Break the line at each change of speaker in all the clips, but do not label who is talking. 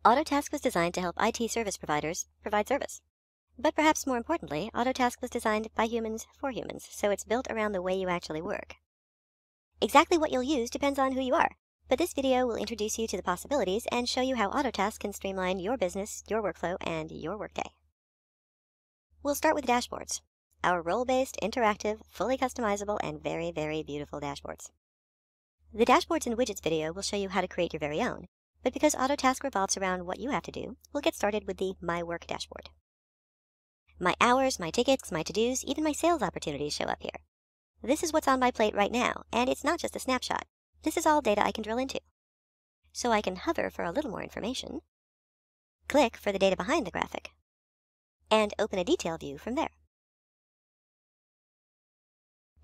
Autotask was designed to help IT service providers provide service. But perhaps more importantly, Autotask was designed by humans for humans, so it's built around the way you actually work. Exactly what you'll use depends on who you are, but this video will introduce you to the possibilities and show you how Autotask can streamline your business, your workflow, and your workday. We'll start with dashboards, our role-based, interactive, fully customizable, and very, very beautiful dashboards. The dashboards and widgets video will show you how to create your very own, but because Autotask revolves around what you have to do, we'll get started with the My Work dashboard. My hours, my tickets, my to-dos, even my sales opportunities show up here. This is what's on my plate right now, and it's not just a snapshot. This is all data I can drill into. So I can hover for a little more information, click for the data behind the graphic, and open a detail view from there.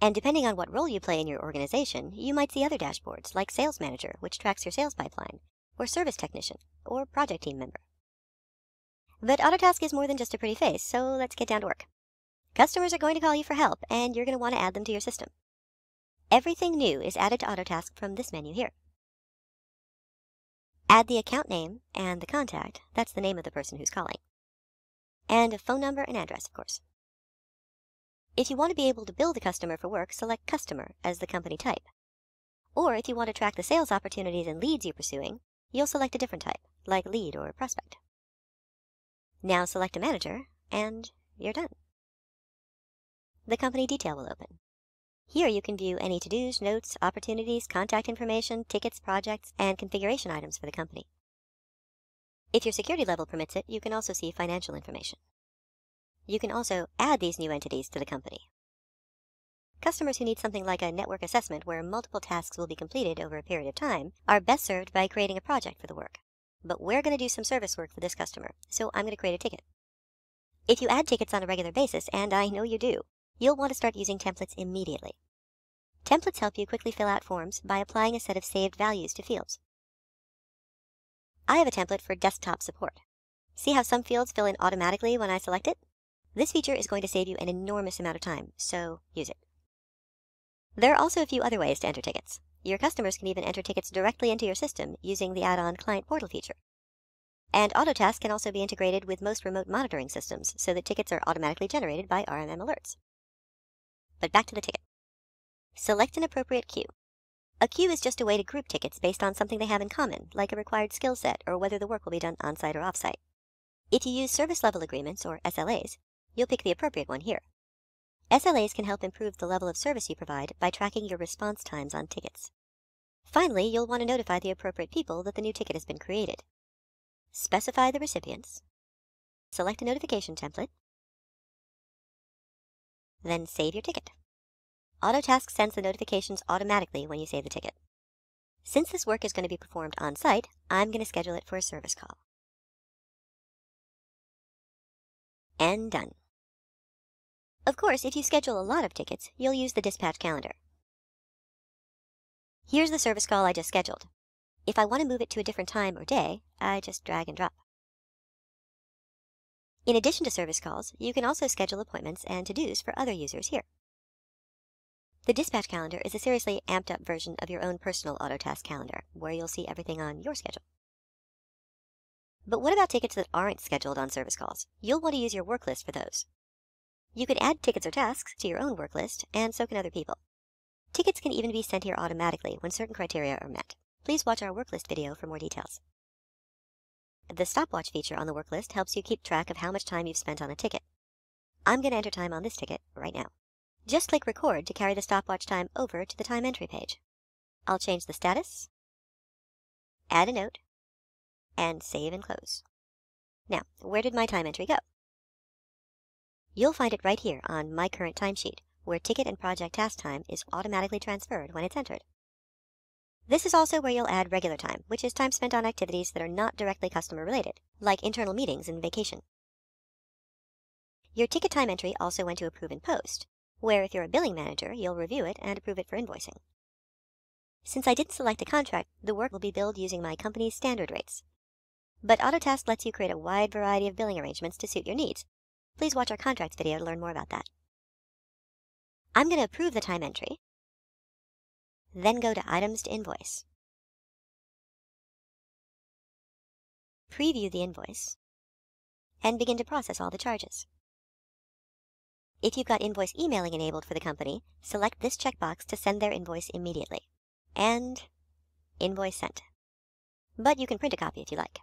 And depending on what role you play in your organization, you might see other dashboards, like Sales Manager, which tracks your sales pipeline, or Service Technician, or Project Team Member. But Autotask is more than just a pretty face, so let's get down to work. Customers are going to call you for help, and you're going to want to add them to your system. Everything new is added to Autotask from this menu here. Add the account name and the contact, that's the name of the person who's calling, and a phone number and address, of course. If you want to be able to bill the customer for work, select Customer as the company type. Or if you want to track the sales opportunities and leads you're pursuing, you'll select a different type, like Lead or Prospect. Now select a manager, and you're done. The company detail will open. Here you can view any to-dos, notes, opportunities, contact information, tickets, projects, and configuration items for the company. If your security level permits it, you can also see financial information. You can also add these new entities to the company. Customers who need something like a network assessment where multiple tasks will be completed over a period of time are best served by creating a project for the work. But we're going to do some service work for this customer, so I'm going to create a ticket. If you add tickets on a regular basis, and I know you do, you'll want to start using templates immediately. Templates help you quickly fill out forms by applying a set of saved values to fields. I have a template for desktop support. See how some fields fill in automatically when I select it? This feature is going to save you an enormous amount of time, so use it. There are also a few other ways to enter tickets. Your customers can even enter tickets directly into your system using the add-on Client Portal feature. And Autotask can also be integrated with most remote monitoring systems so that tickets are automatically generated by RMM alerts. But back to the ticket. Select an appropriate queue. A queue is just a way to group tickets based on something they have in common, like a required skill set or whether the work will be done on-site or off-site. If you use service level agreements, or SLAs, you'll pick the appropriate one here. SLAs can help improve the level of service you provide by tracking your response times on tickets. Finally, you'll want to notify the appropriate people that the new ticket has been created. Specify the recipients. Select a notification template. Then save your ticket. Autotask sends the notifications automatically when you save the ticket. Since this work is going to be performed on-site, I'm going to schedule it for a service call. And done. Of course, if you schedule a lot of tickets, you'll use the dispatch calendar. Here's the service call I just scheduled. If I want to move it to a different time or day, I just drag and drop. In addition to service calls, you can also schedule appointments and to-dos for other users here. The dispatch calendar is a seriously amped up version of your own personal Autotask calendar, where you'll see everything on your schedule. But what about tickets that aren't scheduled on service calls? You'll want to use your work list for those. You can add tickets or tasks to your own work list, and so can other people. Tickets can even be sent here automatically when certain criteria are met. Please watch our work list video for more details. The stopwatch feature on the work list helps you keep track of how much time you've spent on a ticket. I'm going to enter time on this ticket right now. Just click Record to carry the stopwatch time over to the time entry page. I'll change the status, add a note, and save and close. Now, where did my time entry go? You'll find it right here on My Current Timesheet, where ticket and project task time is automatically transferred when it's entered. This is also where you'll add regular time, which is time spent on activities that are not directly customer related, like internal meetings and vacation. Your ticket time entry also went to Approve and Post, where if you're a billing manager, you'll review it and approve it for invoicing. Since I didn't select a contract, the work will be billed using my company's standard rates. But Autotask lets you create a wide variety of billing arrangements to suit your needs. Please watch our contracts video to learn more about that. I'm going to approve the time entry, then go to Items to Invoice. preview the invoice, and begin to process all the charges. If you've got invoice emailing enabled for the company, select this checkbox to send their invoice immediately. And invoice sent. But you can print a copy if you like.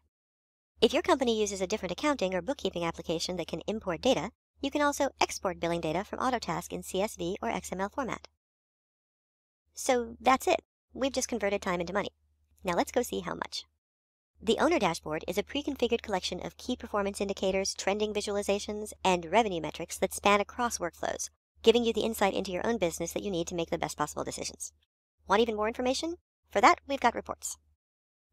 If your company uses a different accounting or bookkeeping application that can import data, you can also export billing data from Autotask in CSV or XML format. So that's it. We've just converted time into money. Now let's go see how much. The Owner Dashboard is a pre-configured collection of key performance indicators, trending visualizations, and revenue metrics that span across workflows, giving you the insight into your own business that you need to make the best possible decisions. Want even more information? For that, we've got reports.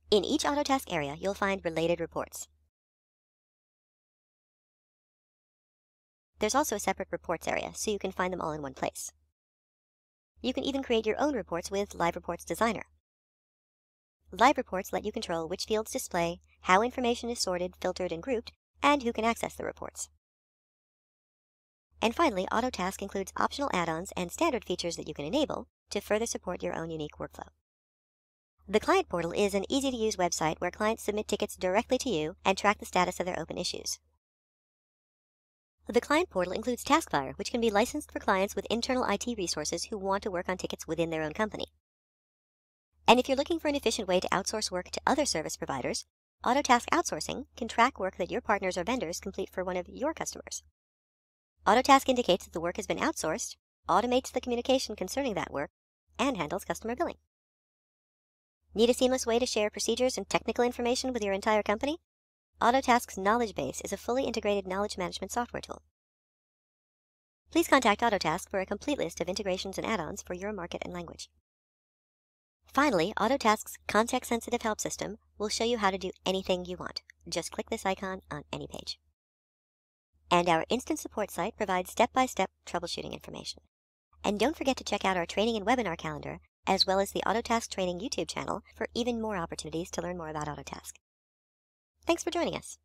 In each Autotask area, you'll find related reports. There's also a separate reports area, so you can find them all in one place. You can even create your own reports with Live Reports Designer. Live reports let you control which fields display, how information is sorted, filtered, and grouped, and who can access the reports. And finally, Autotask includes optional add-ons and standard features that you can enable to further support your own unique workflow. The Client Portal is an easy-to-use website where clients submit tickets directly to you and track the status of their open issues. The Client Portal includes Taskfire, which can be licensed for clients with internal IT resources who want to work on tickets within their own company. And if you're looking for an efficient way to outsource work to other service providers, Autotask Outsourcing can track work that your partners or vendors complete for one of your customers. Autotask indicates that the work has been outsourced, automates the communication concerning that work, and handles customer billing. Need a seamless way to share procedures and technical information with your entire company? Autotask's Knowledge Base is a fully integrated knowledge management software tool. Please contact Autotask for a complete list of integrations and add-ons for your market and language. Finally, Autotask's context-sensitive help system will show you how to do anything you want. Just click this icon on any page. And our instant support site provides step-by-step troubleshooting information. And don't forget to check out our training and webinar calendar, as well as the Autotask Training YouTube channel for even more opportunities to learn more about Autotask. Thanks for joining us.